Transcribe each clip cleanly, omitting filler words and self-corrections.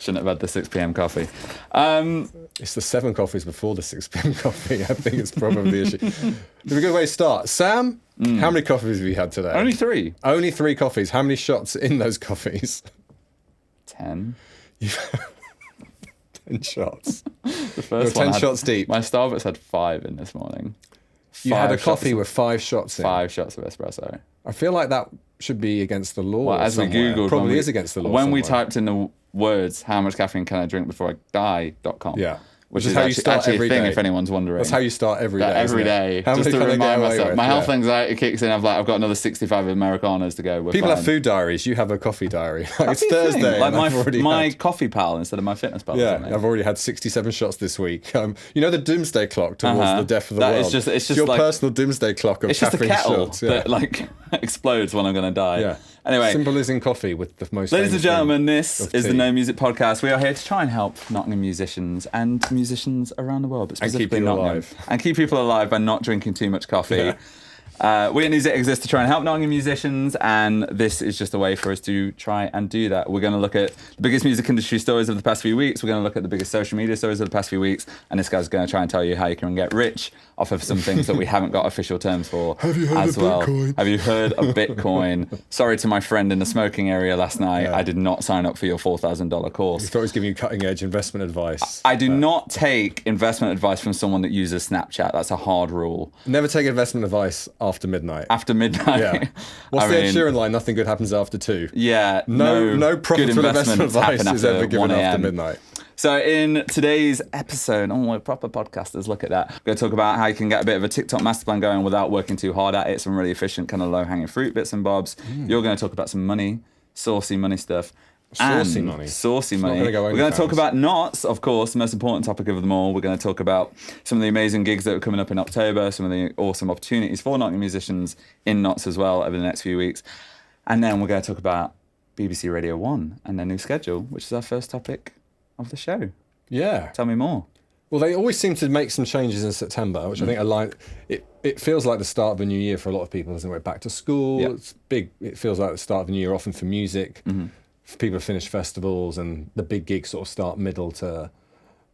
Shouldn't have had the 6 p.m. coffee. It's the 7 coffees before the 6 p.m. coffee. I think it's probably the issue. It's a good way to start. Sam, how many coffees have you had today? Only 3. Only 3 coffees. How many shots in those coffees? 10. 10 shots. The first You're one 10 shots deep. My Starbucks had 5 in this morning. You had a coffee with 5 shots in. 5 shots of espresso. I feel like that should be against the law. Well, as we Googled, probably is against the law. When we typed in the words, "How much caffeine can I drink before I die?" Yeah. Which is how you actually, start actually every a thing, day. if anyone's wondering. That's how you start every day. Every day. How just many to can I remind get away myself. with? My health anxiety kicks in. I've got another 65 Americanos to go. We're People fine. have food diaries. You have a coffee diary. It's That's the Thursday. thing. Like and I've already my had, coffee pal instead of my fitness pal. yeah, Something. I've already had 67 shots this week. You know the doomsday clock towards the death of the That world. is it's just your like, personal doomsday clock of it's just a caffeine kettle shots. that like explodes when I'm going to die. Yeah. Anyway, symbolism coffee with the most. ladies and famous gentlemen, name this of is the tea. No Music Podcast. We are here to try and help Nottingham musicians and musicians around the world, but And keep specifically you Nottingham. alive. And keep people alive by not drinking too much coffee. Yeah. We at Music exist to try and help Nottingham musicians, and this is just a way for us to try and do that. We're going to look at the biggest music industry stories of the past few weeks. We're going to look at the biggest social media stories of the past few weeks, and this guy's going to try and tell you how you can get rich off of some things that we haven't got official terms for. Have you heard as of well. Bitcoin? Have you heard of Bitcoin? Sorry to my friend in the smoking area last night. Yeah. I did not sign up for your $4,000 You course. thought he was giving you cutting edge investment advice. I do not take investment advice from someone that uses Snapchat. That's a hard rule. Never take investment advice after midnight. After midnight. Yeah. What's I the Ed mean, Sheeran line? Nothing good happens after 2. Yeah. No profitable good investment investments advice happen is after ever given 1 after a.m. midnight. So in today's episode, we're proper podcasters, look at that. We're going to talk about how you can get a bit of a TikTok master plan going without working too hard at it, some really efficient kind of low-hanging fruit bits and bobs. You're going to talk about some money, saucy money stuff. Saucy and money? Saucy It's not money. gonna go We're going to talk OnlyFans. about knots, of course, the most important topic of them all. We're going to talk about some of the amazing gigs that are coming up in October, some of the awesome opportunities for Nottingham musicians in knots as well over the next few weeks. And then we're going to talk about BBC Radio 1 and their new schedule, which is our first topic of the show. Yeah. Tell me more. Well, they always seem to make some changes in September, which I think align. It feels like the start of a new year for a lot of people, doesn't it? Back to school. Yeah. It's big. It feels like the start of a new year, often for music. For people to finish festivals, and the big gigs sort of start middle to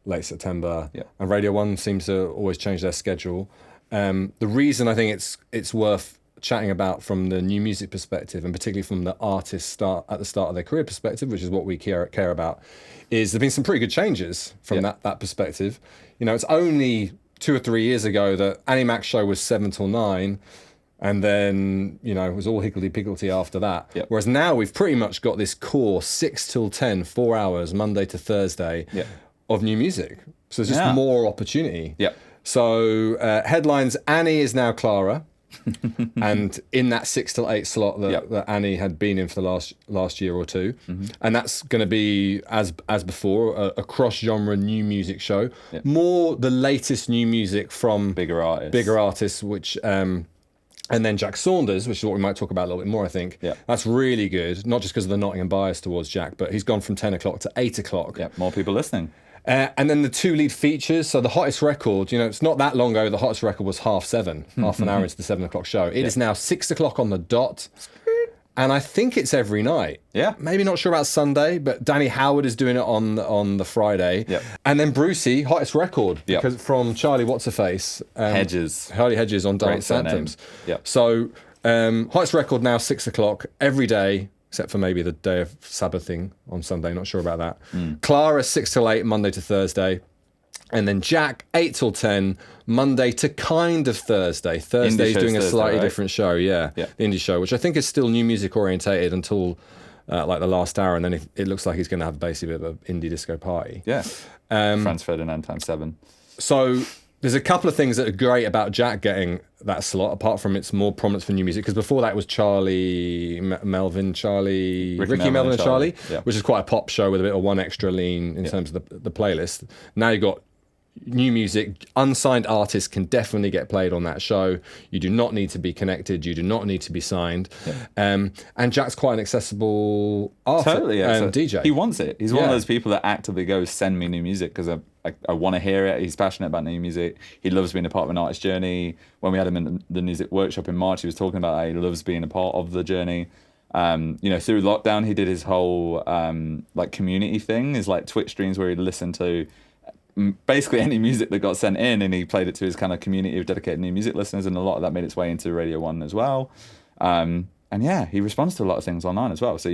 late September. Yeah. And Radio 1 seems to always change their schedule. The reason I think it's worth chatting about from the new music perspective, and particularly from the artist at the start of their career perspective, which is what we care about, is there've been some pretty good changes from that perspective. You know, it's only 2 or 3 years ago that Annie Mac's show was 7 till 9, and then, you know, it was all higgledy-piggledy after that. Yep. Whereas now we've pretty much got this core 6 till 10, 4 hours, Monday to Thursday, of new music. So there's just more opportunity. Yep. So headlines, Annie is now Cara. And in that 6 till 8 slot that Annie had been in for the last year or two, and that's going to be as before a cross-genre new music show, more the latest new music from Bigger artists, which and then Jack Saunders, which is what we might talk about a little bit more, I think. Yeah. That's really good, not just because of the Nottingham bias towards Jack, but he's gone from 10 o'clock to 8 o'clock. Yeah, more people listening. And then the 2 lead features. So the hottest record, you know, it's not that long ago. The hottest record was 7:30, half an hour into the 7 o'clock show. It is now 6 o'clock on the dot. And I think it's every night. Yeah. Maybe not sure about Sunday, but Danny Howard is doing it on the Friday. Yep. And then Brucey, hottest record. Yep. Because from Charlie What's-Her-Face. Harley Hedges on Dance surname. Anthems. Yep. So hottest record now 6 o'clock every day, except for maybe the day of Sabbathing on Sunday, not sure about that. Clara, 6 till 8, Monday to Thursday. And then Jack, 8 till 10, Monday to kind of Thursday. Thursday's doing a slightly different show, the indie show, which I think is still new music orientated until like the last hour, and then it looks like he's going to have basically a bit of an indie disco party. Yeah. Franz Ferdinand times 7. So there's a couple of things that are great about Jack getting that slot, apart from its more prominence for new music, because before that was Ricky Melvin and Charlie, which is quite a pop show with a bit of one extra lean in terms of the playlist. Now you've got new music. Unsigned artists can definitely get played on that show. You do not need to be connected. You do not need to be signed. And Jack's quite an accessible artist, DJ. He wants it. He's one of those people that actively goes, send me new music because I want to hear it. He's passionate about new music. He loves being a part of an artist's journey. When we had him in the music workshop in March, he was talking about how he loves being a part of the journey. Through lockdown, he did his whole like community thing, is like Twitch streams where he'd listen to basically any music that got sent in, and he played it to his kind of community of dedicated new music listeners, and a lot of that made its way into Radio 1 as well. And yeah, he responds to a lot of things online as well. So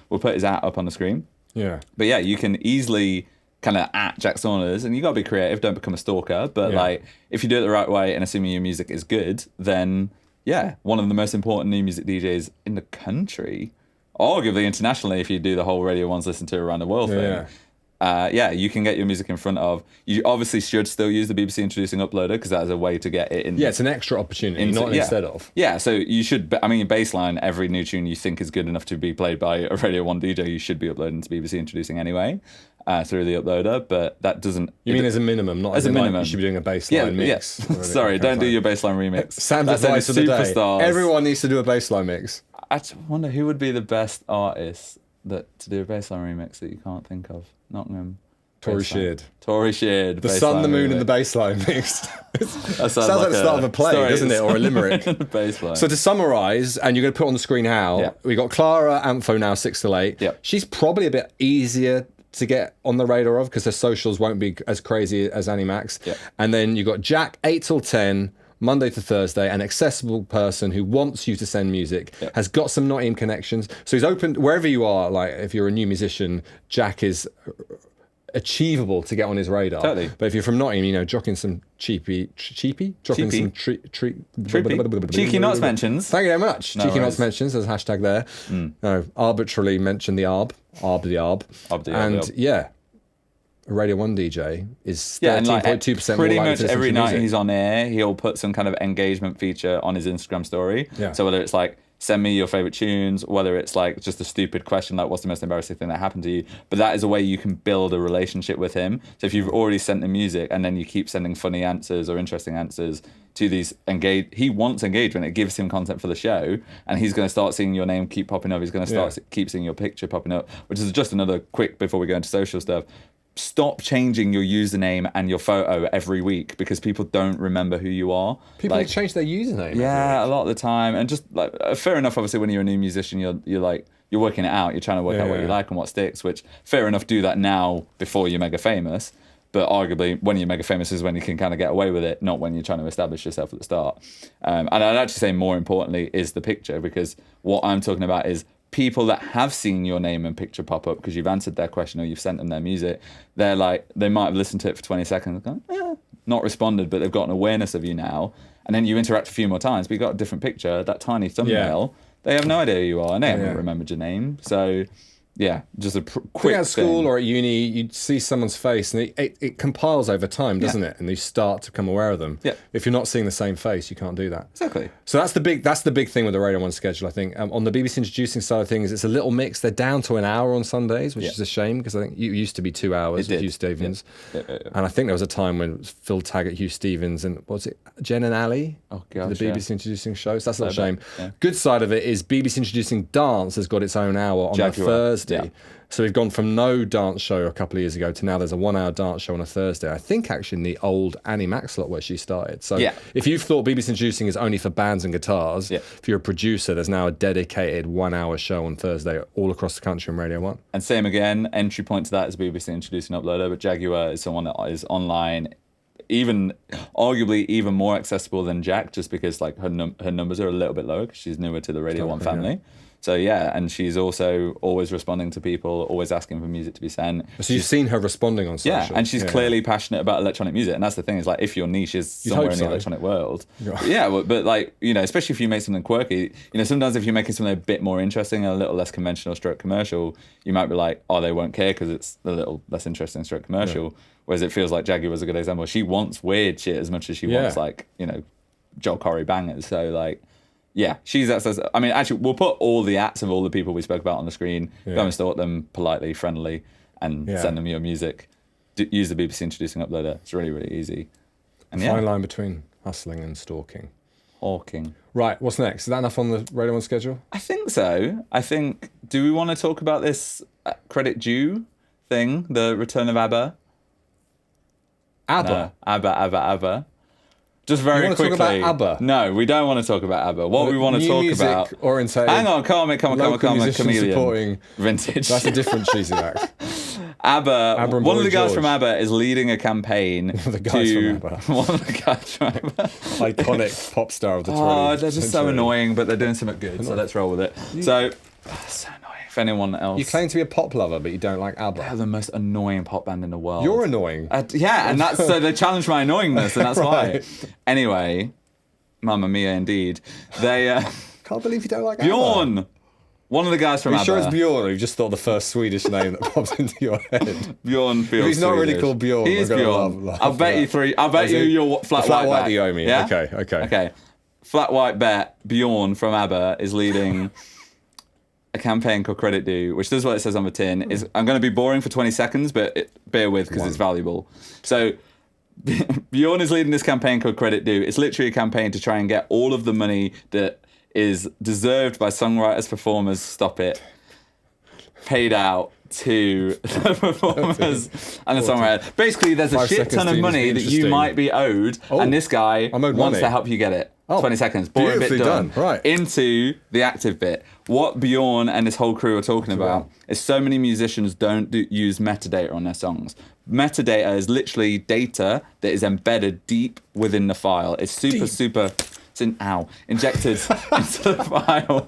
we'll put his @ up on the screen. Yeah. But yeah, you can easily kind of @ Jack Saunders, and you got to be creative, don't become a stalker. But like, if you do it the right way and assuming your music is good, then yeah, one of the most important new music DJs in the country, arguably internationally, if you do the whole Radio 1's listen to around the world thing. You can get your music in front of. You obviously should still use the BBC Introducing Uploader, because that is a way to get it in. Yeah, it's an extra opportunity, not instead of. Yeah, so you should. I mean, baseline, every new tune you think is good enough to be played by a Radio 1 DJ, you should be uploading to BBC Introducing anyway, through the uploader. But that doesn't. You mean as a minimum, not as a minimum? Like you should be doing a baseline mix. Yes. Sorry, don't do your baseline remix. Sam's advice of the day. Everyone needs to do a baseline mix. I wonder who would be the best artist to do a baseline remix that you can't think of. Nottingham. Tory Sheard. The Sun, the Moon, and the Bassline mix. Sounds like the start of a play, doesn't it? Or a limerick. So to summarise, and you're going to put on the screen how, we got Cara Amfo now 6 till 8. Yep. She's probably a bit easier to get on the radar of, because her socials won't be as crazy as Annie Max. Yep. And then you got Jack 8 till 10. Monday to Thursday, an accessible person who wants you to send music, has got some Nottingham connections. So he's open wherever you are. Like if you're a new musician, Jack is achievable to get on his radar. Totally. But if you're from Nottingham, dropping some cheeky Nots mentions. Thank you very much. No cheeky worries. Nots mentions. There's a hashtag there. No, arbitrarily mention the arb. And yeah. A Radio 1 DJ is 13.2% pretty more likely much to every night music. he's on air, he'll put some kind of engagement feature on his Instagram story. Yeah. So whether it's like, send me your favorite tunes, whether it's like just a stupid question like, what's the most embarrassing thing that happened to you? But that is a way you can build a relationship with him. So if you've already sent the music and then you keep sending funny answers or interesting answers to these he wants engagement. It gives him content for the show, and he's going to start seeing your name keep popping up. He's going to keep seeing your picture popping up, which is just another quick, before we go into social stuff. Stop changing your username and your photo every week, because people don't remember who you are. People change their username. Yeah, a lot of the time. And just like, fair enough, obviously, when you're a new musician, you're working it out. You're trying to work out what you like and what sticks, which fair enough, do that now before you're mega famous. But arguably, when you're mega famous is when you can kind of get away with it, not when you're trying to establish yourself at the start. And I'd actually say more importantly is the picture, because what I'm talking about is people that have seen your name and picture pop up because you've answered their question or you've sent them their music. They're like, they might have listened to it for 20 seconds, gone, not responded, but they've got an awareness of you now. And then you interact a few more times, but you've got a different picture, that tiny thumbnail. They have no idea who you are, and they haven't remembered your name. So yeah, just a quick at school or at uni, you'd see someone's face, and it compiles over time, doesn't it? And you start to become aware of them. Yeah. If you're not seeing the same face, you can't do that. Exactly. So that's the big thing with the Radio 1 schedule, I think. On the BBC Introducing side of things, it's a little mix. They're down to an hour on Sundays, which is a shame, because I think it used to be 2 hours with Hugh Stevens. Yeah. And I think there was a time when it was Phil Taggart, Hugh Stevens, and what was it, Jen and Ali? Oh, gosh, the BBC Introducing show. So that's a little shame. Yeah. Good side of it is BBC Introducing Dance has got its own hour on a Thursday. Yeah. So we've gone from no dance show a couple of years ago to now there's a 1 hour dance show on a Thursday. I think actually in the old Annie Max slot where she started. So if you've thought BBC Introducing is only for bands and guitars, if you're a producer, there's now a dedicated 1 hour show on Thursday all across the country on Radio 1. And same again, entry point to that is BBC Introducing Uploader, but Jaguar is someone that is online, arguably even more accessible than Jack, just because like her numbers are a little bit lower because she's newer to the Radio 1 family. So yeah, and she's also always responding to people, always asking for music to be sent. So you've seen her responding on social. Yeah, and she's clearly passionate about electronic music, and that's the thing, is like, if your niche is somewhere in the electronic world, but like, especially if you make something quirky, sometimes if you're making something a bit more interesting and a little less conventional stroke commercial, you might be like, oh, they won't care because it's a little less interesting stroke commercial. Yeah. Whereas it feels like Jaguar was a good example. She wants weird shit as much as she wants like, Joel Corey bangers. So like, yeah, I mean, actually, we'll put all the ats of all the people we spoke about on the screen. Go and stalk them politely, friendly, and send them your music. Use the BBC Introducing Uploader. It's really, really easy. And fine line between hustling and stalking. Hawking. Right, what's next? Is that enough on the Radio 1 schedule? I think so. Do we want to talk about this credit due thing, the return of ABBA? ABBA? No, ABBA. Just very want to quickly. talk about ABBA? No, we don't want to talk about ABBA. What we want to talk about... orientated. Hang on, calm it, chameleon. Supporting, Vintage. That's a different cheesy act. ABBA, one of the guys George. from ABBA is leading a campaign One of the guys from ABBA. One of the guys from ABBA. Iconic pop star of the 20th Oh, they're just so century. annoying, but they're doing something good, so let's roll with it. So annoying. If anyone else... You claim to be a pop lover, but you don't like They're ABBA. the most annoying pop band in the world. You're annoying. Yeah, and that's so they challenged my annoyingness, and that's Right. why. Anyway, Mamma Mia, indeed. They Can't believe you don't like ABBA. Bjorn, one of the guys from Are you ABBA. sure it's Bjorn, or you've just thought the first Swedish name that pops into your head? Bjorn feels. If he's not really Swedish. called Bjorn, He is we're gonna Bjorn. laugh I'll bet at you that. three. I'll bet you your flat flat white white bet. that you owe me. Yeah? Okay. Flat white bet. Bjorn from ABBA is leading a campaign called Credit Due, which does what it says on the tin. I'm going to be boring for 20 seconds, but bear with because it's valuable. So Bjorn is leading this campaign called Credit Due. It's literally a campaign to try and get all of the money that is deserved by songwriters, performers, stop it, paid out to the performers and the songwriter. Basically, there's a 5 shit seconds ton of to money that you interesting. might be owed, and this guy I'm owed wants money. to help you get it. Oh, 20 seconds. Boring bit beautifully done. done. Right. Into the active bit. What Bjorn and his whole crew are talking about is so many musicians don't use metadata on their songs. Metadata is literally data that is embedded deep within the file. It's super... It's injected into the file.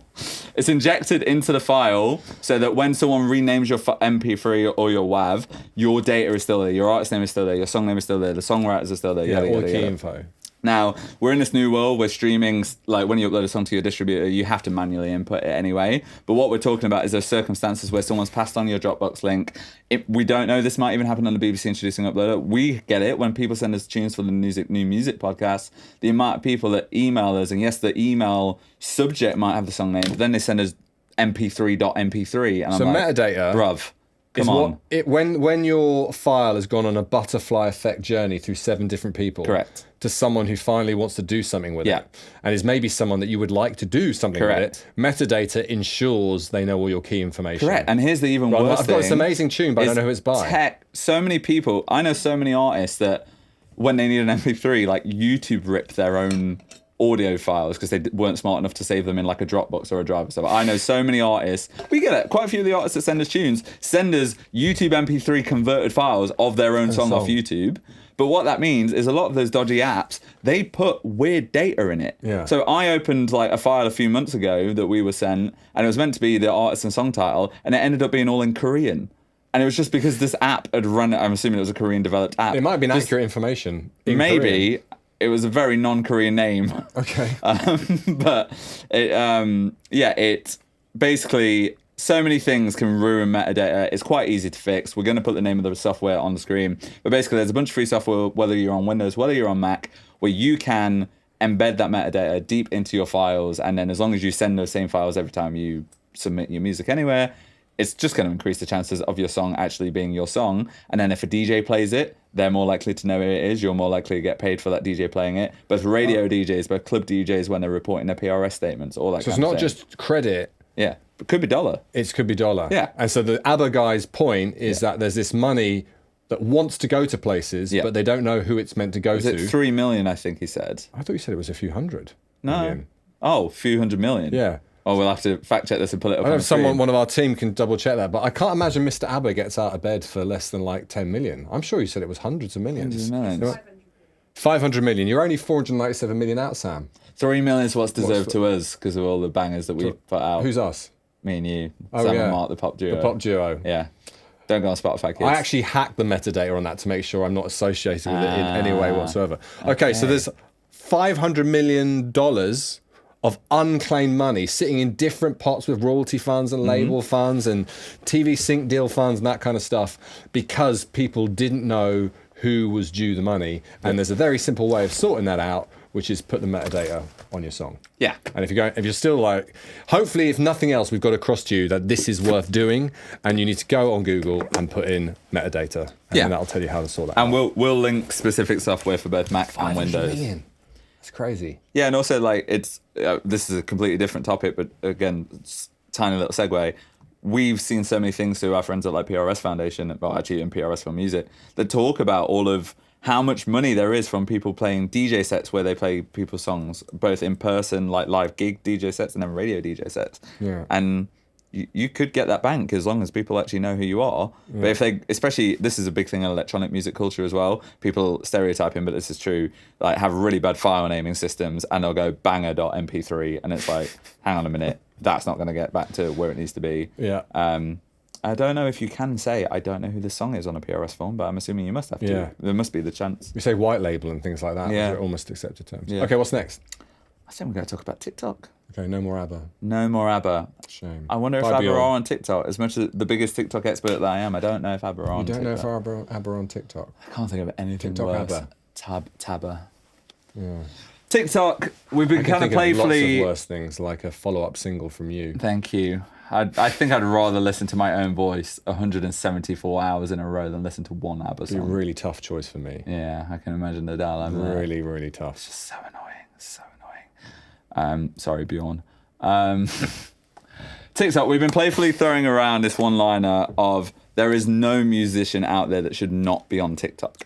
It's injected into the file so that when someone renames your MP3 or your WAV, your data is still there, your artist name is still there, your song name is still there, the songwriters are still there. Yeah, yada, all yada, the key yada. info. Now, we're in this new world where streaming, like when you upload a song to your distributor, you have to manually input it anyway. But what we're talking about is those circumstances where someone's passed on your Dropbox link. We don't know, this might even happen on the BBC Introducing Uploader. We get it when people send us tunes for the new music podcast. The amount of people that email us, and yes, the email subject might have the song name, but then they send us mp3.mp3. And So I'm like, metadata, bruv, come on. When your file has gone on a butterfly effect journey through 7 different people, Correct. to someone who finally wants to do something with Yeah. it, and is maybe someone that you would like to do something Correct. with it, metadata ensures they know all your key information. Correct. And here's the even worse I've got this thing amazing tune, but I don't know who it's by. So many people, I know so many artists that when they need an MP3, like YouTube ripped their own audio files because they weren't smart enough to save them in like a Dropbox or a drive or stuff. I know so many artists, we get it, quite a few of the artists that send us tunes, send us YouTube MP3 converted files of their own song off YouTube. But what that means is a lot of those dodgy apps, they put weird data in it. Yeah. So I opened like a file a few months ago that we were sent, and it was meant to be the artist and song title, and it ended up being all in Korean. And it was just because this app had run it. I'm assuming it was a Korean developed app. It might be accurate information. in Maybe. Korean. It was a very non-Korean name. Okay. But it basically, so many things can ruin metadata. It's quite easy to fix. We're going to put the name of the software on the screen. But basically, there's a bunch of free software, whether you're on Windows, whether you're on Mac, where you can embed that metadata deep into your files. And then as long as you send those same files every time you submit your music anywhere, it's just going to increase the chances of your song actually being your song. And then if a DJ plays it, they're more likely to know who it is. You're more likely to get paid for that DJ playing it. Both radio DJs, both club DJs when they're reporting their PRS statements, all that So kind it's of not thing. just credit. Yeah, it could be dollar. It could be dollar. Yeah. And so the ABBA guy's point is that there's this money that wants to go to places, but they don't know who it's meant to go Is to. it 3 million, I think he said. I thought you said it was a few hundred. No. million. Oh, a few hundred million. Yeah. Oh, we'll have to fact check this and pull it up. I don't know on if the screen. one of our team can double check that, but I can't imagine Mr. ABBA gets out of bed for less than like 10 million. I'm sure you said it was hundreds of millions. 500 million. You're only 497 million out, Sam. 3 million is what's deserved to us because of all the bangers that we put out. Who's us? Me and you. Oh, Sam yeah. and Mark, the pop duo. The pop duo. Yeah. Don't go on Spotify, kids. I actually hacked the metadata on that to make sure I'm not associated with it in any way whatsoever. Okay, so there's $500 million of unclaimed money sitting in different pots with royalty funds and label funds and TV sync deal funds and that kind of stuff because people didn't know who was due the money. And there's a very simple way of sorting that out, which is put the metadata on your song. Yeah. And if you're still like, hopefully, if nothing else, we've got across to you that this is worth doing, and you need to go on Google and put in metadata, and then that'll tell you how to sort that out. And we'll link specific software for both Mac and Windows. Million. That's crazy. Yeah, and also like it's this is a completely different topic, but again, it's tiny little segue. We've seen so many things through our friends at like PRS Foundation, well, actually in PRS for Music, that talk about all of how much money there is from people playing DJ sets where they play people's songs, both in person, like live gig DJ sets, and then radio DJ sets. Yeah. And you could get that bank as long as people actually know who you are. Yeah. But if they, especially, this is a big thing in electronic music culture as well. People stereotyping, but this is true, like have really bad file naming systems, and they'll go banger.mp3, and it's like, hang on a minute, that's not going to get back to where it needs to be. Yeah. I don't know if you can say, I don't know who this song is on a PRS form, but I'm assuming you must have to. Yeah. There must be the chance. We say white label and things like that. Yeah. Those are almost accepted terms. Yeah. Okay, what's next? I think we're going to talk about TikTok. Okay, no more ABBA. No more ABBA. Shame. I wonder if ABBA are on TikTok. As much as the biggest TikTok expert that I am, I don't know if ABBA are on TikTok. You don't know if ABBA are on TikTok? I can't think of anything TikTok worse. ABBA. Tabba. Yeah. TikTok, we've been kind of playfully... lots of worse things, like a follow-up single from you. Thank you. I think I'd rather listen to my own voice 174 hours in a row than listen to one ABBA song. It's a really tough choice for me. Yeah, I can imagine Odell. Really, really tough. It's just so annoying. So annoying. Sorry, Bjorn. TikTok, we've been playfully throwing around this one-liner of there is no musician out there that should not be on TikTok.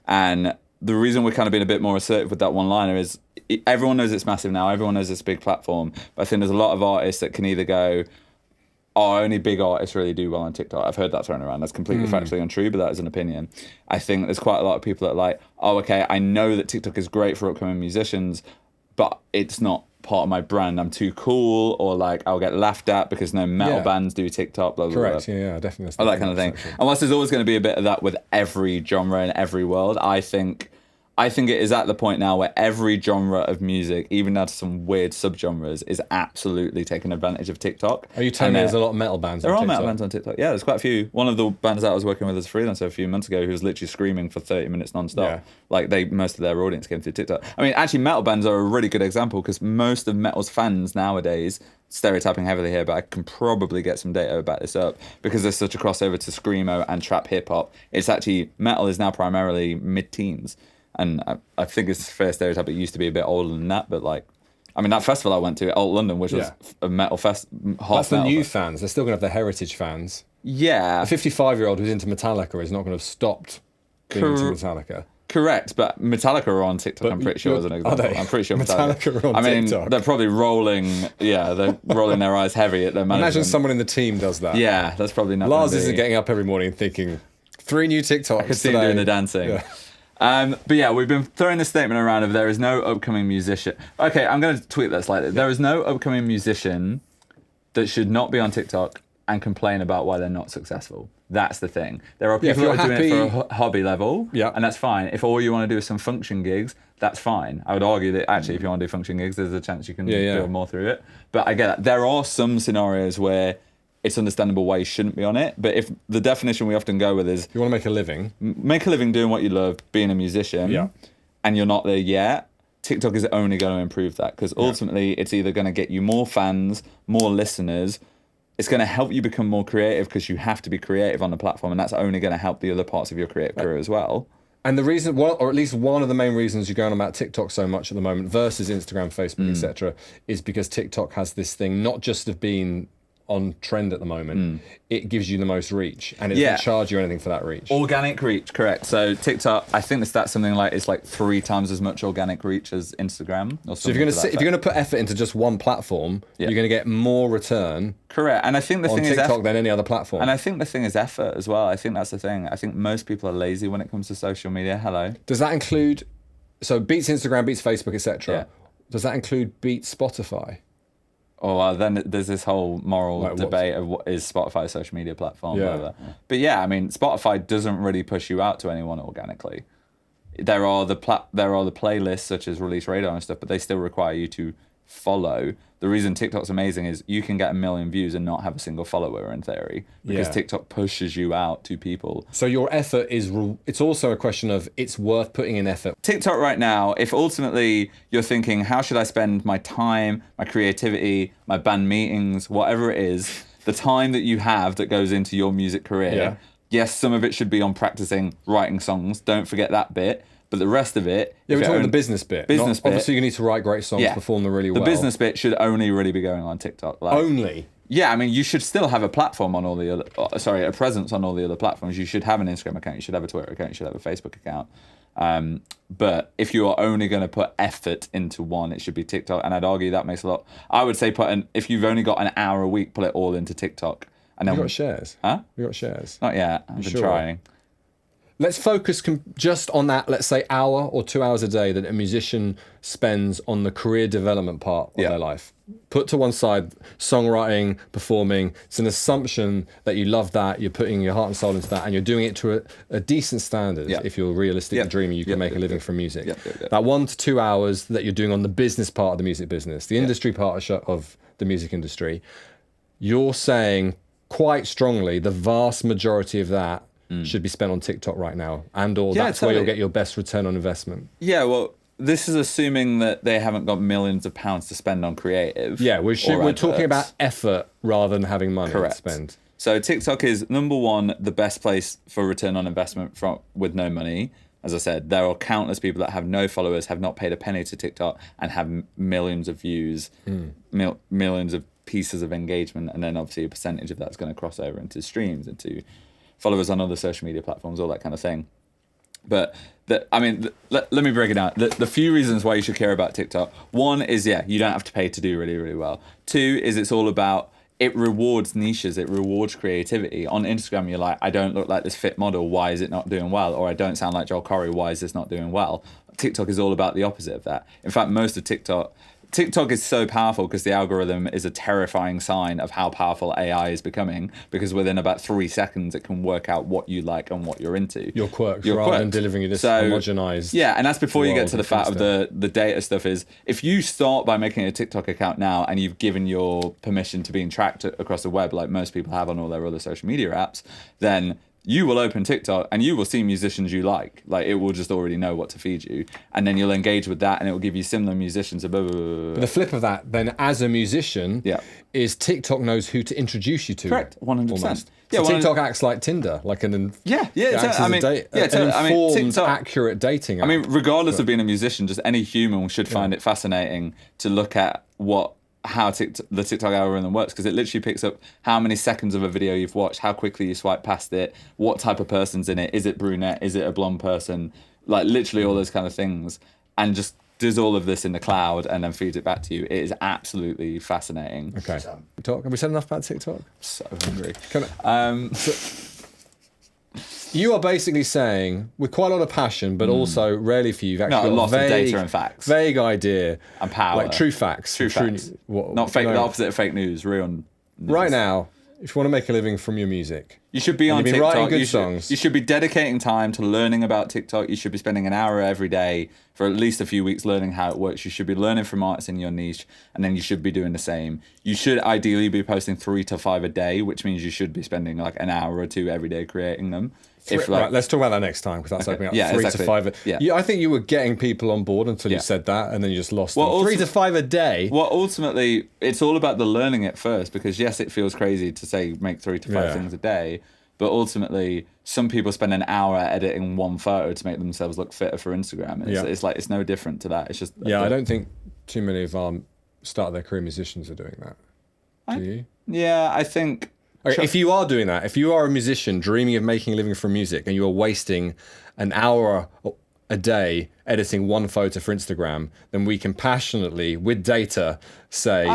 And the reason we're kind of being a bit more assertive with that one-liner is everyone knows it's massive now. Everyone knows it's a big platform. But I think there's a lot of artists that can either go, oh, only big artists really do well on TikTok. I've heard that thrown around. That's completely factually untrue, but that is an opinion. I think there's quite a lot of people that are like, oh, okay, I know that TikTok is great for upcoming musicians, but it's not part of my brand. I'm too cool, or like I'll get laughed at because no metal bands do TikTok, blah, blah, Correct, blah. yeah, definitely. All that kind of thing. And whilst there's always going to be a bit of that with every genre in every world, I think it is at the point now where every genre of music, even down to some weird subgenres, is absolutely taking advantage of TikTok. Are you telling me there's a lot of metal bands on TikTok? There are metal bands on TikTok. Yeah, there's quite a few. One of the bands that I was working with as a freelancer a few months ago who was literally screaming for 30 minutes non-stop. Yeah. Like most of their audience came through TikTok. I mean, actually, metal bands are a really good example because most of metal's fans nowadays, stereotyping heavily here, but I can probably get some data to back this up, because there's such a crossover to screamo and trap hip-hop. It's actually, metal is now primarily mid-teens. And I think it's a fair stereotype. It used to be a bit older than that, but like, I mean, that festival I went to, Alt London, which was a metal fest. That's the new fans. They're still going to have the heritage fans. Yeah. A 55-year-old who's into Metallica is not going to have stopped being into Metallica. Correct, but Metallica are on TikTok, I'm pretty sure, as an example. Are they? I'm pretty sure Metallica are on TikTok. They're probably they're rolling their eyes heavy at their management. Imagine someone in the team does that. Yeah, that's probably not Lars isn't getting up every morning thinking, 3 new TikToks I could see him doing the dancing. Yeah. But yeah, we've been throwing this statement around of there is no upcoming musician. Okay, I'm going to tweet that slightly. There is no upcoming musician that should not be on TikTok and complain about why they're not successful. That's the thing. There are people that are doing it for a hobby level, and that's fine. If all you want to do is some function gigs, that's fine. I would argue that actually if you want to do function gigs, there's a chance you can build more through it. But I get that. There are some scenarios where it's understandable why you shouldn't be on it. But if the definition we often go with is... You want to make a living. Make a living doing what you love, being a musician, and you're not there yet, TikTok is only going to improve that. Because ultimately, it's either going to get you more fans, more listeners. It's going to help you become more creative because you have to be creative on the platform. And that's only going to help the other parts of your creative career as well. And the reason, or at least one of the main reasons you're going on about TikTok so much at the moment versus Instagram, Facebook, etc., is because TikTok has this thing, not just of being on trend at the moment, it gives you the most reach, and it doesn't charge you anything for that reach. Organic reach, correct. So TikTok, I think the stat's something like it's like 3 times as much organic reach as Instagram. Or so if you're going to put effort into just one platform, you're going to get more return. Correct, and I think the thing is TikTok than any other platform. And I think the thing is effort as well. I think that's the thing. I think most people are lazy when it comes to social media. Hello. Does that include? So beats Instagram, beats Facebook, etc. Yeah. Does that include beats Spotify? Oh, well, then there's this whole moral debate of what is Spotify a social media platform, whatever. But yeah, I mean, Spotify doesn't really push you out to anyone organically. There are the playlists such as Release Radar and stuff, but they still require you to follow. The reason TikTok's amazing is you can get 1 million views and not have a single follower in theory, because TikTok pushes you out to people. So your effort is, it's also a question of it's worth putting in effort. TikTok right now, if ultimately you're thinking, how should I spend my time, my creativity, my band meetings, whatever it is, the time that you have that goes into your music career, yes, some of it should be on practicing writing songs. Don't forget that bit. But the rest of it... Yeah, we're talking the business bit. Obviously, you need to write great songs, perform them really well. The business bit should only really be going on TikTok. Only? Yeah, I mean, you should still have a platform on all the other, a presence on all the other platforms. You should have an Instagram account, you should have a Twitter account, you should have a Facebook account. But if you are only going to put effort into one, it should be TikTok. And I'd argue that makes a lot. I would say if you've only got an hour a week, put it all into TikTok. And then you got shares? Huh? You got shares? Not yet. I've been trying. Let's focus just on that, let's say, hour or 2 hours a day that a musician spends on the career development part of their life. Put to one side songwriting, performing. It's an assumption that you love that, you're putting your heart and soul into that, and you're doing it to a decent standard. If you're realistically dreaming, you can make a living from music. That 1 to 2 hours that you're doing on the business part of the music business, the industry part of the music industry, you're saying quite strongly the vast majority of that should be spent on TikTok right now, that's where you'll get your best return on investment. Yeah, well, this is assuming that they haven't got millions of pounds to spend on creative. Yeah, we're talking about effort rather than having money to spend. So TikTok is, number one, the best place for return on investment with no money. As I said, there are countless people that have no followers, have not paid a penny to TikTok, and have millions of views, millions of pieces of engagement, and then obviously a percentage of that's going to cross over into streams, into followers on other social media platforms, all that kind of thing. But let me break it down. The few reasons why you should care about TikTok. One is, you don't have to pay to do really, really well. Two is it's all about, it rewards niches, it rewards creativity. On Instagram, you're like, I don't look like this fit model, why is it not doing well? Or I don't sound like Joel Corey, why is this not doing well? TikTok is all about the opposite of that. In fact, most of TikTok is so powerful because the algorithm is a terrifying sign of how powerful AI is becoming, because within about 3 seconds it can work out what you like and what you're into. Your quirks rather than delivering you this homogenized. Yeah, and that's before you get to the fact of the data stuff. Is if you start by making a TikTok account now and you've given your permission to being tracked across the web like most people have on all their other social media apps, then you will open TikTok and you will see musicians you like. Like, it will just already know what to feed you. And then you'll engage with that and it will give you similar musicians. Blah, blah, blah, blah. But the flip of that, then, as a musician, is TikTok knows who to introduce you to. Correct, 100%. Almost. So TikTok acts like Tinder, like an informed, accurate dating app. I mean, regardless of being a musician, just any human should find it fascinating to look at how the TikTok algorithm works, because it literally picks up how many seconds of a video you've watched, how quickly you swipe past it, what type of person's in it, is it brunette, is it a blonde person, like literally all those kind of things, and just does all of this in the cloud and then feeds it back to you. It is absolutely fascinating. Okay. Have we said enough about TikTok? I'm so hungry. You are basically saying, with quite a lot of passion, but also rarely for you, you've actually got a lot of data and facts, vague idea and power, like true facts, not fake. The opposite of fake news, real news. Right now, if you want to make a living from your music, you should be on TikTok. Writing good songs. You should be dedicating time to learning about TikTok. You should be spending an hour every day for at least a few weeks learning how it works. You should be learning from artists in your niche, and then you should be doing the same. You should ideally be posting 3 to 5 a day, which means you should be spending like an hour or 2 every day creating them. Right, let's talk about that next time, because that's opening up 3 to 5. I think you were getting people on board until you said that, and then you just lost them. 3 to 5 a day. Well, ultimately, it's all about the learning it first, because yes, it feels crazy to say make 3 to 5 things a day, but ultimately, some people spend an hour editing one photo to make themselves look fitter for Instagram. It's like, it's no different to that. It's just I don't think too many of our start of their career musicians are doing that. Do you? Yeah, I think. Okay, if you are doing that, if you are a musician dreaming of making a living from music and you are wasting an hour a day editing one photo for Instagram, then we can passionately, with data, say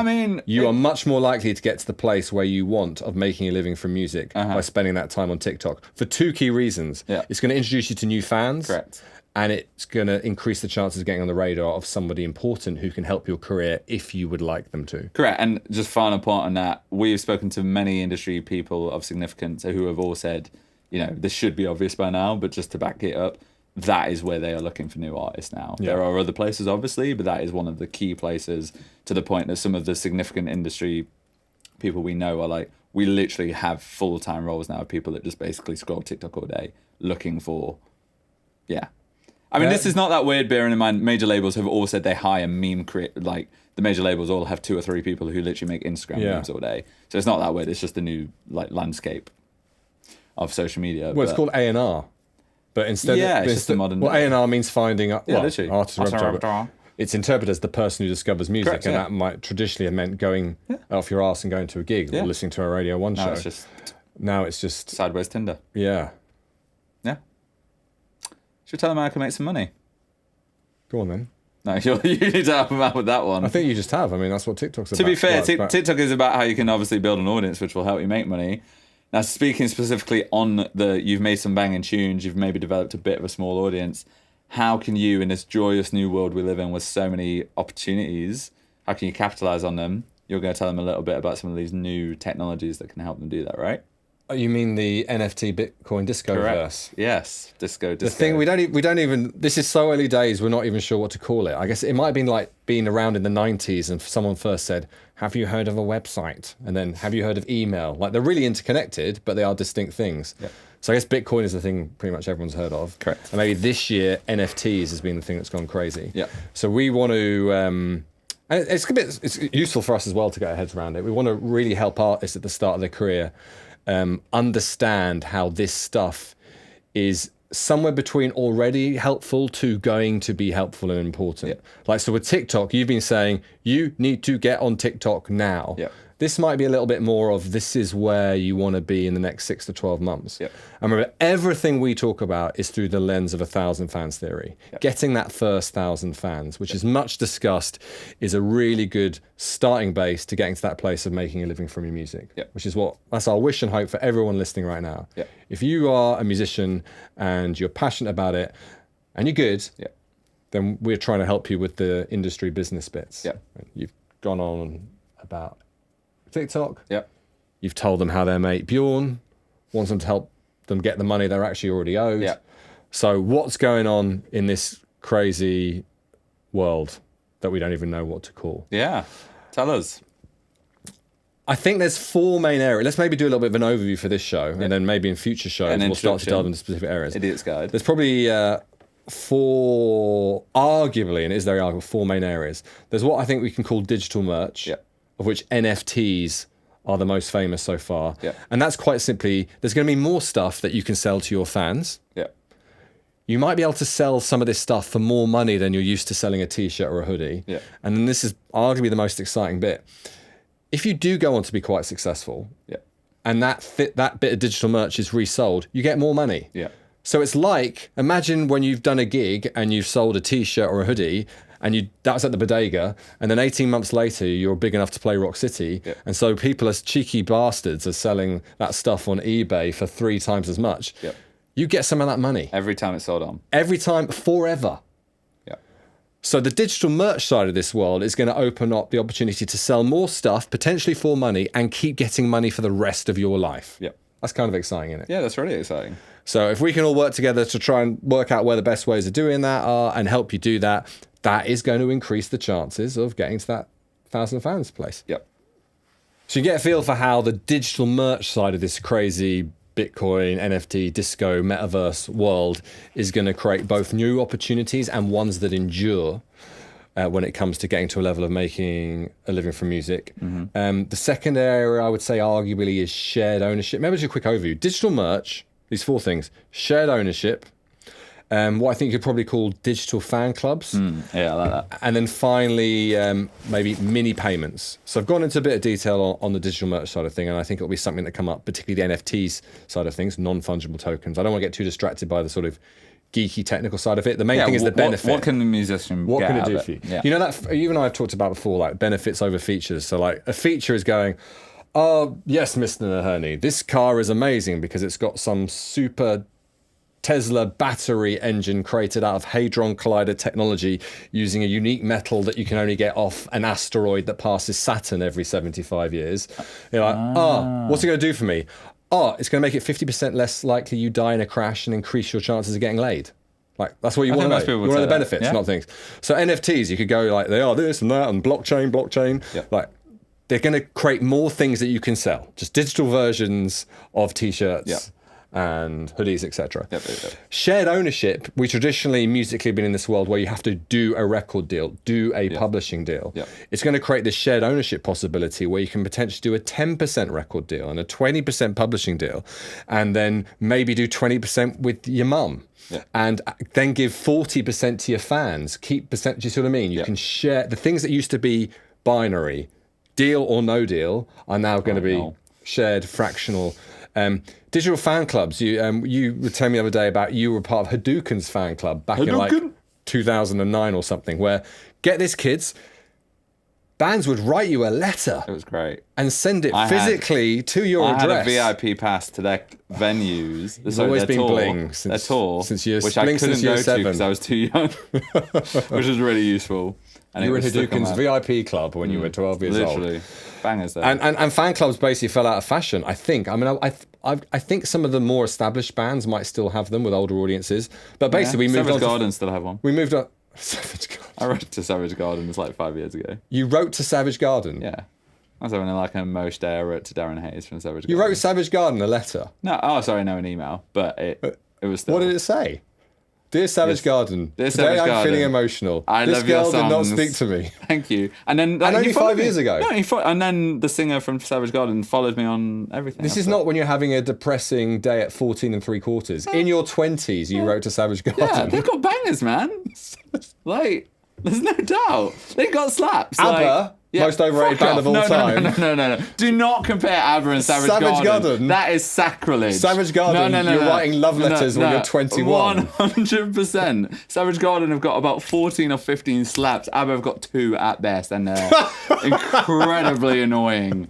you are much more likely to get to the place where you want of making a living from music by spending that time on TikTok for 2 key reasons. It's going to introduce you to new fans. Correct. And it's going to increase the chances of getting on the radar of somebody important who can help your career if you would like them to. Correct. And just final point on that, we've spoken to many industry people of significance who have all said, this should be obvious by now, but just to back it up, that is where they are looking for new artists now. There are other places, obviously, but that is one of the key places, to the point that some of the significant industry people we know are like, we literally have full-time roles now of people that just basically scroll TikTok all day looking for, I mean, this is not that weird, bearing in mind major labels have all said they hire meme like the major labels all have 2 or 3 people who literally make Instagram memes all day. So it's not that weird. It's just the new landscape of social media. Well, it's called A&R. But instead it's just the modern. Well, A&R means finding literally. artist repertoire. it's interpreted as the person who discovers music. Correct, and yeah. that might traditionally have meant going off your arse and going to a gig or listening to a Radio 1 show. Now it's just sideways Tinder. Yeah. Yeah. Should we tell them how I can make some money? Go on then. No, you need to help them out with that one. I think you just have. I mean, that's what TikTok's about. To be fair, TikTok is about how you can obviously build an audience, which will help you make money. Now, speaking specifically on you've made some banging tunes, you've maybe developed a bit of a small audience. How can you, in this joyous new world we live in with so many opportunities, how can you capitalize on them? You're going to tell them a little bit about some of these new technologies that can help them do that, right? You mean the NFT Bitcoin disco-verse? Yes, disco. The thing we don't even. This is so early days. We're not even sure what to call it. I guess it might have been like being around in the 90s, and someone first said, "Have you heard of a website?" And then, "Have you heard of email?" Like they're really interconnected, but they are distinct things. Yeah. So I guess Bitcoin is the thing pretty much everyone's heard of. Correct. And maybe this year NFTs has been the thing that's gone crazy. Yeah. So we want to. And it's useful for us as well to get our heads around it. We want to really help artists at the start of their career. Understand how this stuff is somewhere between already helpful to going to be helpful and important. Yeah. Like, so with TikTok, you've been saying you need to get on TikTok now. Yeah. This might be a little bit more of this is where you want to be in the next 6 to 12 months. Yep. And remember, everything we talk about is through the lens of 1,000 fans theory. Yep. Getting that first 1,000 fans, which is much discussed, is a really good starting base to getting to that place of making a living from your music, which is that's our wish and hope for everyone listening right now. Yep. If you are a musician and you're passionate about it and you're good, then we're trying to help you with the industry business bits. Yep. You've gone on about TikTok. Yep. You've told them how their mate Bjorn wants them to help them get the money they're actually already owed. Yep. So what's going on in this crazy world that we don't even know what to call? Yeah. Tell us. I think there's 4 main areas. Let's maybe do a little bit of an overview for this show, and then maybe in future shows we'll start to delve into specific areas. Idiot's Guide. There's probably 4, arguably, and it is very arguable, 4 main areas. There's what I think we can call digital merch. Yep. Of which NFTs are the most famous so far. Yeah. And that's quite simply, there's going to be more stuff that you can sell to your fans. Yeah. You might be able to sell some of this stuff for more money than you're used to selling a t-shirt or a hoodie. Yeah. And then this is arguably the most exciting bit. If you do go on to be quite successful, and that bit of digital merch is resold, you get more money. Yeah. So it's like, imagine when you've done a gig and you've sold a t-shirt or a hoodie, and that was at the Bodega, and then 18 months later, you're big enough to play Rock City, and so people as cheeky bastards are selling that stuff on eBay for 3 times as much. Yep. You get some of that money. Every time it's sold on. Every time, forever. Yeah. So the digital merch side of this world is going to open up the opportunity to sell more stuff, potentially for money, and keep getting money for the rest of your life. Yep. That's kind of exciting, isn't it? Yeah, that's really exciting. So if we can all work together to try and work out where the best ways of doing that are and help you do that, that is going to increase the chances of getting to that 1,000 fans place. Yep. So you get a feel for how the digital merch side of this crazy Bitcoin, NFT, disco, metaverse world is going to create both new opportunities and ones that endure when it comes to getting to a level of making a living from music. Mm-hmm. The second area I would say arguably is shared ownership. Maybe just a quick overview. Digital merch, these 4 things: shared ownership, what I think you could probably call digital fan clubs. Yeah, I like that. And then finally, maybe mini payments. So I've gone into a bit of detail on the digital merch side of thing, and I think it'll be something that come up, particularly the NFTs side of things, non-fungible tokens. I don't want to get too distracted by the sort of geeky technical side of it. The main thing is the benefit. What can the musician get can it do for you? Yeah. You know that you and I have talked about before, like benefits over features. So like a feature is going, oh, yes, Mr. Nahirny, this car is amazing because it's got some super Tesla battery engine created out of Hadron Collider technology using a unique metal that you can only get off an asteroid that passes Saturn every 75 years. You're like, what's it going to do for me? Oh, it's going to make it 50% less likely you die in a crash and increase your chances of getting laid. Like, that's what you want to know. You want the benefits, not things. So NFTs, you could go like, they are this and that, and blockchain. Yep. Like, they're going to create more things that you can sell. Just digital versions of t-shirts. Yep. and hoodies, etc. Yep. Shared ownership, we traditionally musically have been in this world where you have to do a record deal, do a publishing deal. Yep. It's going to create this shared ownership possibility where you can potentially do a 10% record deal and a 20% publishing deal, and then maybe do 20% with your mum. Yeah. And then give 40% to your fans, keep percent. Do you see what I mean? You can share the things that used to be binary, deal or no deal, are now going to be shared fractional. Digital fan clubs. You were telling me the other day about you were part of Hadouken's fan club back in like 2009 or something, where, get this, kids, bands would write you a letter. It was great. And send it physically to your address. I had a VIP pass to their venues. It's always been bling since year, which I bling couldn't since year go 7 because I was too young, which was really useful. And you were in Hadouken's VIP club when you were 12 years old. Literally. Bangers there. And fan clubs basically fell out of fashion, I think. I mean, I think some of the more established bands might still have them with older audiences. But basically, we moved on. Savage Garden still have one. We moved on. Savage Garden. I wrote to Savage Garden. It was like 5 years ago. You wrote to Savage Garden? Yeah. I was having like a Mo Day. I wrote to Darren Hayes from Savage Garden. You wrote Savage Garden a letter? No, an email. But it was still... What did it say? Dear Savage Garden, today I'm feeling emotional. This girl did not speak to me. Thank you. And then only 5 years ago. No, and then the singer from Savage Garden followed me on everything. This is not when you're having a depressing day at 14 3/4. In your 20s, you wrote to Savage Garden. Yeah, they've got bangers, man. Like, there's no doubt. They got slaps. ABBA, most overrated band of all time. No. Do not compare ABBA and Savage Garden. That is sacrilege. Savage Garden, you're writing love letters when you're 21. 100%. Savage Garden have got about 14 or 15 slaps. ABBA have got 2 at best, and they're incredibly annoying.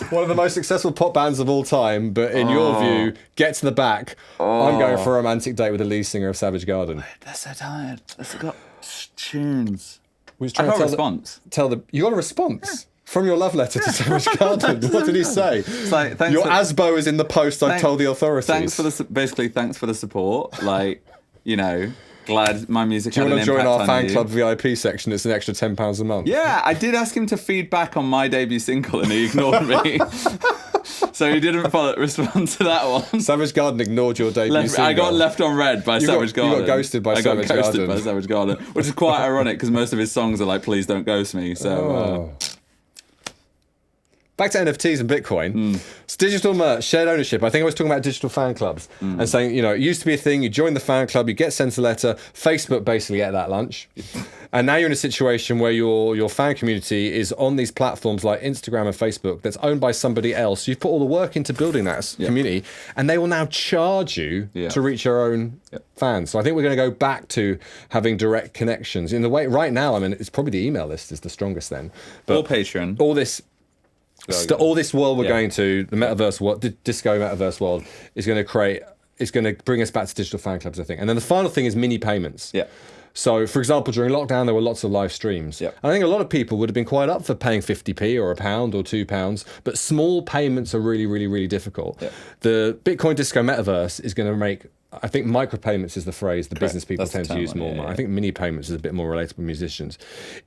One of the most successful pop bands of all time, but in your view, get to the back. I'm going for a romantic date with the lead singer of Savage Garden. They're so tired. They've got tunes. I got a response. You got a response from your love letter to Savage Garden. What did he say? It's like, your ASBO is in the post. I told the authorities. Thanks for the support. Like, glad my music had an impact on you. Do you want to join our fan club VIP section? It's an extra £10 a month. Yeah, I did ask him to feed back on my debut single, and he ignored me. So he didn't respond to that one. Savage Garden ignored your debut single. I got left on red by Savage Garden. You got ghosted by Savage Garden, which is quite ironic because most of his songs are like, please don't ghost me. So... Back to NFTs and Bitcoin. It's digital merch, shared ownership. I think I was talking about digital fan clubs and saying, it used to be a thing. You join the fan club, you get sent a letter. Facebook basically ate that lunch. And now you're in a situation where your fan community is on these platforms like Instagram and Facebook that's owned by somebody else. You've put all the work into building that community, and they will now charge you to reach your own fans. So I think we're going to go back to having direct connections. In the way right now, I mean, it's probably the email list is the strongest then. But or Patreon. All this world we're going to, the metaverse world, the disco metaverse world, is going to bring us back to digital fan clubs, I think. And then the final thing is mini payments. Yeah. So, for example, during lockdown, there were lots of live streams. Yep. I think a lot of people would have been quite up for paying 50p or £1 or £2, but small payments are really, really, really difficult. Yep. The Bitcoin Disco Metaverse is going to make, I think micropayments is the phrase the business people tend to use more. I think mini payments is a bit more relatable with musicians.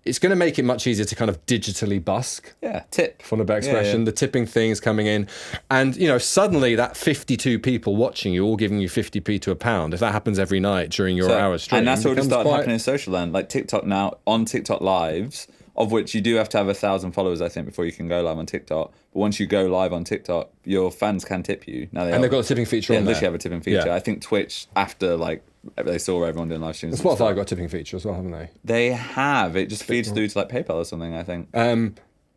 It's going to make it much easier to kind of digitally busk. Yeah, tip. For a better expression. The tipping thing is coming in. And, suddenly that 52 people watching you all giving you 50p to £1, if that happens every night during your hour stream. And that's already started happening in social land. Like TikTok now, on TikTok lives, of which you do have to have 1,000 followers, I think, before you can go live on TikTok. But once you go live on TikTok, your fans can tip you. Now they've got a tipping feature on there. They literally have a tipping feature. Yeah. I think Twitch, after they saw everyone doing live streams. Spotify got a tipping feature as well, haven't they? They have. It just feeds through to like PayPal or something, I think.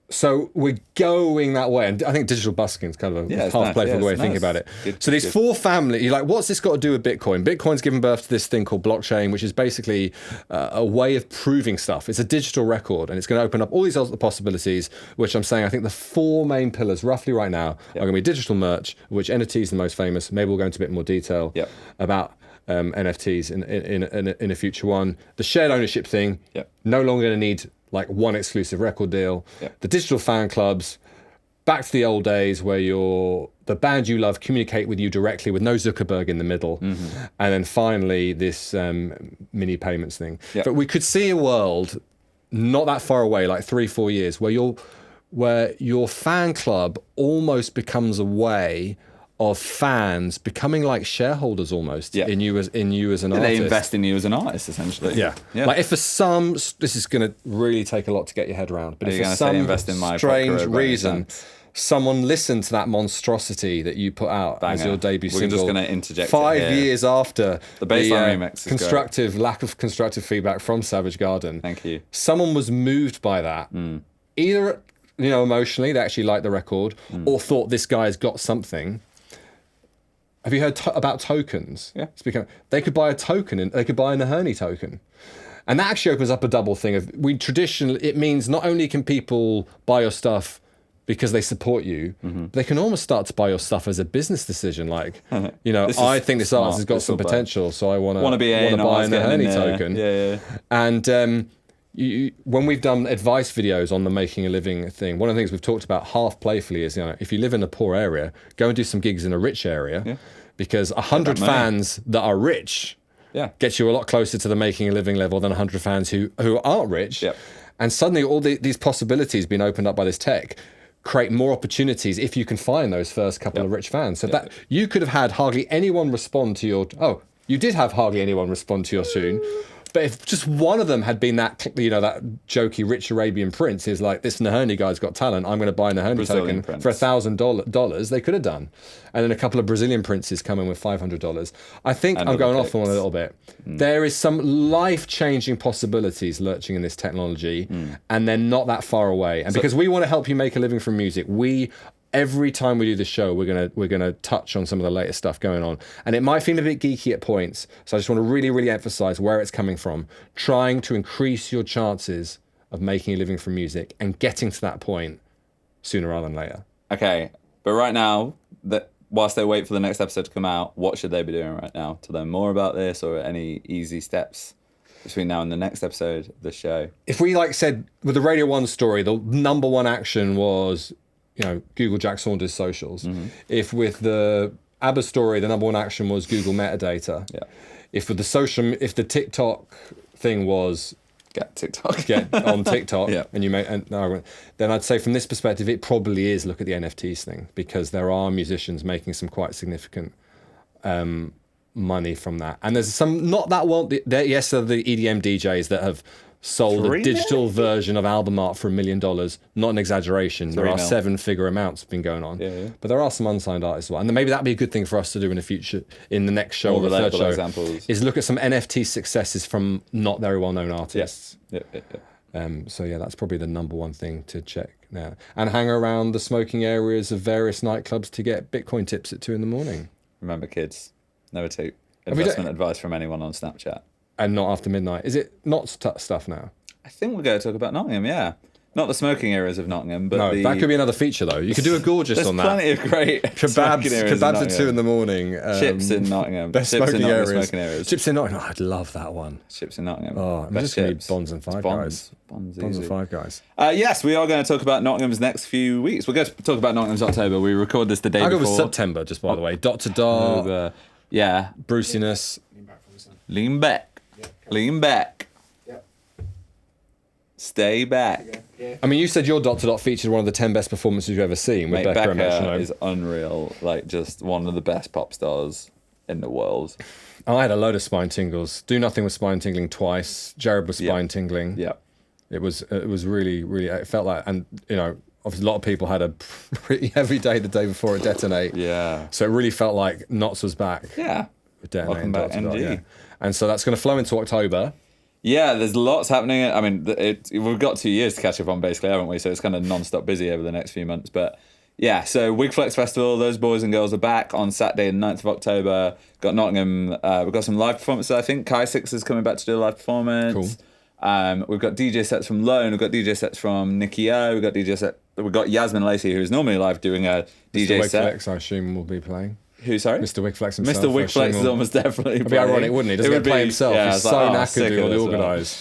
So we're going that way, and I think digital busking is kind of a half-playful way of thinking about it. So these 4 families, you're like, what's this got to do with Bitcoin? Bitcoin's given birth to this thing called blockchain, which is basically a way of proving stuff. It's a digital record, and it's going to open up all these other possibilities, which I'm saying I think the 4 main pillars roughly right now are going to be digital merch, which NFT is the most famous. Maybe we'll go into a bit more detail about NFTs in a future one. The shared ownership thing, no longer going to need like one exclusive record deal. The digital fan clubs, back to the old days where the band you love communicate with you directly with no Zuckerberg in the middle. And then finally this mini payments thing. But we could see a world not that far away, like 3-4 years, where your fan club almost becomes a way of fans becoming like shareholders almost in you as an artist. They invest in you as an artist, essentially. Yeah. Like if for some, this is going to really take a lot to get your head around, but if for some invest in my strange reason, someone listened to that monstrosity that you put out as your debut single. We're just going to interject 5 years after the baseline remix is lack of constructive feedback from Savage Garden. Thank you. Someone was moved by that. Either, emotionally, they actually liked the record, or thought this guy's got something. Have you heard about tokens? Yeah. They could buy a token, and they could buy a Nahirny token. And that actually opens up a double thing. It means not only can people buy your stuff because they support you, they can almost start to buy your stuff as a business decision. Like, I think this artist has got some potential, so I want to buy a Nahirny token. Yeah. And when we've done advice videos on the making a living thing, one of the things we've talked about half playfully is, if you live in a poor area, go and do some gigs in a rich area, because 100 fans that are rich gets you a lot closer to the making a living level than 100 fans who aren't rich. Yep. And suddenly all these possibilities being opened up by this tech create more opportunities if you can find those first couple of rich fans. So that you could have had hardly anyone respond to your... Oh, you did have hardly anyone respond to your tune. But if just one of them had been that jokey rich Arabian prince is like, this Nahirny guy's got talent, I'm going to buy a Nahirny token for $1,000, they could have done. And then a couple of Brazilian princes come in with $500. I think I'm going off on a little bit. There is some life-changing possibilities lurching in this technology, and they're not that far away. And because we want to help you make a living from music, every time we do the show, we're gonna touch on some of the latest stuff going on, and it might feel a bit geeky at points. So I just want to really, really emphasize where it's coming from. Trying to increase your chances of making a living from music and getting to that point sooner rather than later. Okay, but right now, whilst they wait for the next episode to come out, what should they be doing right now to learn more about this, or any easy steps between now and the next episode of the show? If we said with the Radio 1 story, the number one action was, Google Jack Saunders' socials. If with the ABBA story, the number one action was Google metadata. Yeah. If with if the TikTok thing was get on TikTok, then I'd say from this perspective, it probably is look at the NFTs thing, because there are musicians making some quite significant money from that. And there's some not that well. Yes, there are the EDM DJs that have sold a digital version of album art for $1 million. Not an exaggeration. There are 7-figure amounts been going on. But there are some unsigned artists as well. And then maybe that'd be a good thing for us to do in the future, in the next show or the third show, is look at some NFT successes from not very well-known artists. So that's probably the number one thing to check now. And hang around the smoking areas of various nightclubs to get Bitcoin tips at 2 a.m. Remember, kids, never take investment advice from anyone on Snapchat. And not after midnight. Is it not stuff now? I think we're going to talk about Nottingham, yeah. Not the smoking areas of Nottingham, but that could be another feature, though. You could do a gorgeous on that. There's plenty of great kebabs at 2 a.m. Chips in Nottingham. Best smoking areas. Chips in Nottingham. Oh, I'd love that one. Chips in Nottingham. Oh, I'm just going to be Bonds and Five Guys. Bonds and Five Guys. Yes, we are going to talk about Nottingham's next few weeks. We're going to talk about Nottingham's October. We record this the day before. I go with September, just by the way. Dot to dot. Yeah. Bruciness. Lean back. Lean back. Yep. Stay back. Yeah. I mean, you said your Dot to Dot featured one of the 10 best performances you've ever seen with Becca and Metronome. Is unreal. Just one of the best pop stars in the world. I had a load of spine tingles. Do Nothing was spine tingling twice. Jared was spine tingling. Yeah. It was really, really, it felt like, and obviously a lot of people had a pretty heavy day the day before it Detonate. Yeah. So it really felt like Knots was back. Yeah. Welcome back, NG. Yeah. And so that's going to flow into October. Yeah, there's lots happening. I mean, we've got 2 years to catch up on, basically, haven't we? So it's kind of non-stop busy over the next few months. But yeah, so Wigflex Festival, those boys and girls are back on Saturday, the 9th of October. Got Nottingham. We've got some live performances, I think. Kai Six is coming back to do a live performance. Cool. We've got DJ sets from Lone. We've got DJ sets from Nicky O. We've got Yasmin Lacey, who's normally live doing a DJ set. Wigflex, I assume, will be playing. Who, sorry? Mr. Wigflex himself. Mr. Wigflex is almost definitely It'd be ironic, wouldn't he? Doesn't he play himself? Yeah, he's so knackered doing all the organised.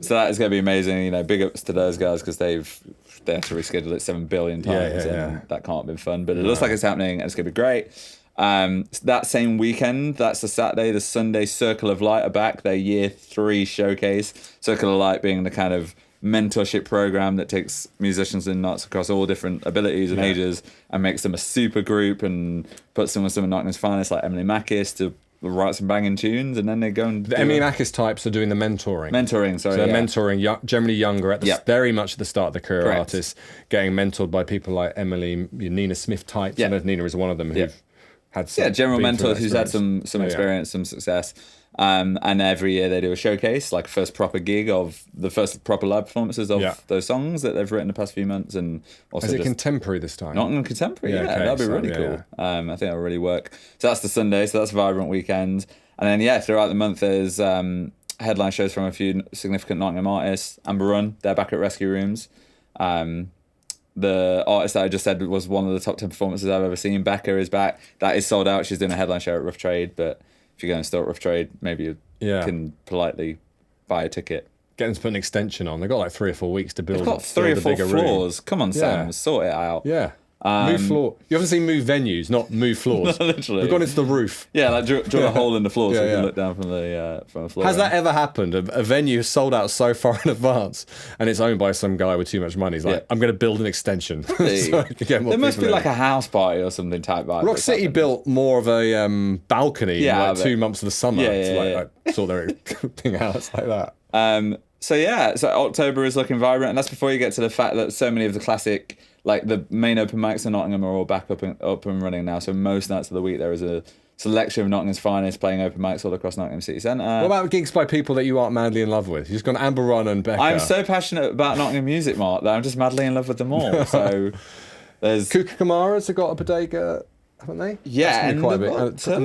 So that is going to be amazing. Big ups to those guys, because they have to reschedule it 7 billion times, and that can't have been fun. But it looks like it's happening, and it's going to be great. That same weekend, that's the Saturday, the Sunday, Circle of Light are back. Their year 3 showcase. Circle of Light being the kind of mentorship program that takes musicians and nuts across all different abilities and ages and makes them a super group and puts them with some of Nottingham's finest, like Emily Mackis, to write some banging tunes, and then they go and... The Emily Mackis types are doing the mentoring. So they're mentoring generally younger, very much at the start of the career artists, getting mentored by people like Emily, Nina Smith types. I don't know if Nina is one of them who've had some... general mentors who's had some experience, some success. And every year they do a showcase, like first proper gig of the first proper live performances of those songs that they've written the past few months. And also, is it contemporary this time? Nottingham contemporary, that'd be really cool. I think that'll really work. So that's the Sunday, so that's a vibrant weekend. And then throughout the month there's headline shows from a few significant Nottingham artists. Amber Run, they're back at Rescue Rooms. The artist that I just said was one of the top 10 performances I've ever seen. Becca is back. That is sold out. She's doing a headline show at Rough Trade, but if you're going to start Rough Trade, maybe you can politely buy a ticket. Get them to put an extension on. They've got like 3 or 4 weeks to build. They've got 3 or 4 floors. Room. Come on, Sam, sort it out. Yeah. Move floor. You haven't seen move venues, not move floors. No, literally. We've gone into the roof. Yeah, like drill a hole in the floor so you can look down from the floor. Has that ever happened? A venue sold out so far in advance and it's owned by some guy with too much money. He's like, I'm going to build an extension. So I can get more there must be in. like a house party or something type vibe. Rock City built more of a balcony in like 2 months of the summer to like sort their thing out. It's like that. So October is looking vibrant, and that's before you get to the fact that so many of the classic, like the main open mics in Nottingham, are all back up and running now. So most nights of the week there is a selection of Nottingham's finest playing open mics all across Nottingham City Centre. What about gigs by people that you aren't madly in love with? You've just gone Amber Run and Becca. I'm so passionate about Nottingham music, Mark, that I'm just madly in love with them all. So there's Kookakamara's have got a bodega, haven't they? Yeah, and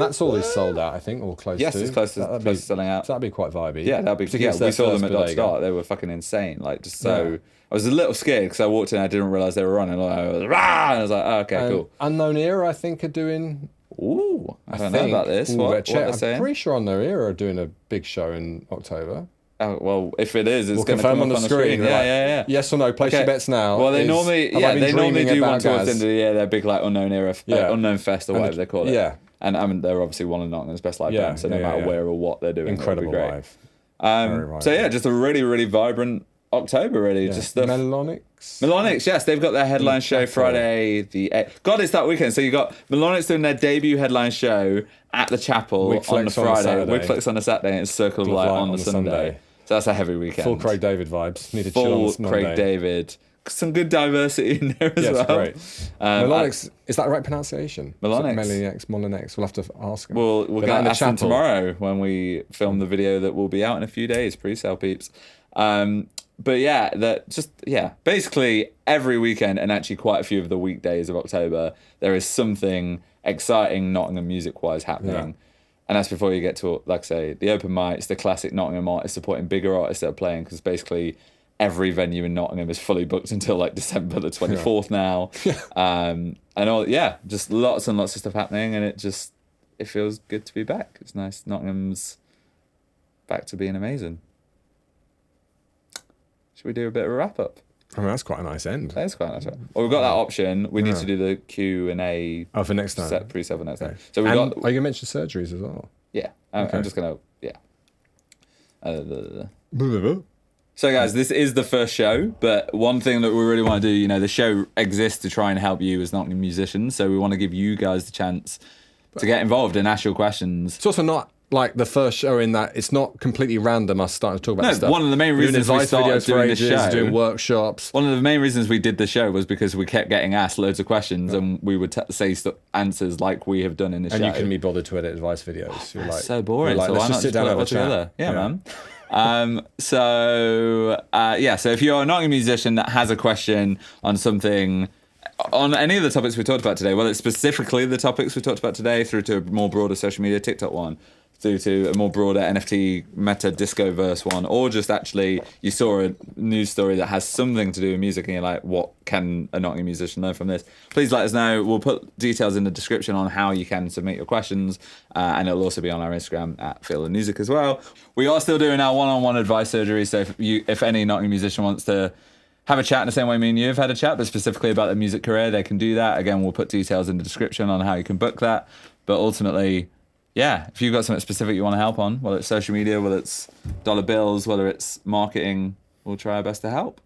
that's always sold out, I think, or close to. Yes, it's close to selling out. So that'd be quite vibey. Yeah, that'd be. We saw them at Dodge Start. They were fucking insane. Like, just so. Yeah. I was a little scared because I walked in and I didn't realise they were on. And I was, rah! And I was like, oh, okay, cool. Unknown Era, I think, are doing... Ooh, I don't know about this. What they're saying? I'm pretty sure Unknown Era are doing a big show in October. Oh, well, if it is, it's going to confirm come on the screen. Yeah. Yes or no? Place your bets now. Well, they normally do one towards the end of the year. Their big like Unknown Era, Unknown Fest or whatever they call it. Yeah. And I mean, they're obviously one of Nottingham's best live bands, so no matter where or what they're doing, incredible live. So just a really, really vibrant October, really. Just the Melonics, yes, they've got their headline show Friday the 8th. God, it's that weekend. So you got Melonics doing their debut headline show at the Chapel on the Friday, Wigflix on the Saturday, and Circle of Light on the Sunday. So that's a heavy weekend. Full Craig David vibes. Need to chill on this Monday. Craig David. Some good diversity in there as well. Great. Melonics, is that the right pronunciation? Melonics. We'll have to ask him. We'll get ask them tomorrow when we film the video that will be out in a few days, pre-sale peeps. But basically every weekend and actually quite a few of the weekdays of October, there is something exciting Nottingham music-wise happening. Yeah. And that's before you get to, like I say, the open mics, the classic Nottingham artists supporting bigger artists that are playing, because basically every venue in Nottingham is fully booked until like December the 24th now. And just lots and lots of stuff happening, and it feels good to be back. It's nice. Nottingham's back to being amazing. Should we do a bit of a wrap up? I mean, that's quite a nice end. That is quite a nice end. Well, we've got that option. We need to do the Q&A. For next time. Pre-sale for next time. So are you going to mention surgeries as well? Yeah. I'm just going to, So guys, this is the first show, but one thing that we really want to do, the show exists to try and help you as Nottingham musicians, so we want to give you guys the chance to get involved and ask your questions. It's also not like the first show in that it's not completely random us starting to talk about this stuff. One of the main reasons we started doing the show, doing workshops. One of the main reasons we did the show was because we kept getting asked loads of questions, and we would say answers like we have done in the show. And you couldn't be bothered to edit advice videos. You're like, so boring. Like, let's just sit down and have a chat. Yeah, man. So if you're a Nottingham musician that has a question on something, on any of the topics we talked about today, whether it's specifically the topics we talked about today through to a more broader social media TikTok one, through to a more broader NFT meta-disco-verse one, or just actually you saw a news story that has something to do with music and you're like, what can a Nottingham musician learn from this? Please let us know. We'll put details in the description on how you can submit your questions, and it'll also be on our Instagram at Feel the Music as well. We are still doing our one-on-one advice surgery, so if any Nottingham musician wants to have a chat in the same way me and you have had a chat, but specifically about their music career, they can do that. Again, we'll put details in the description on how you can book that. But ultimately, if you've got something specific you want to help on, whether it's social media, whether it's dollar bills, whether it's marketing, we'll try our best to help.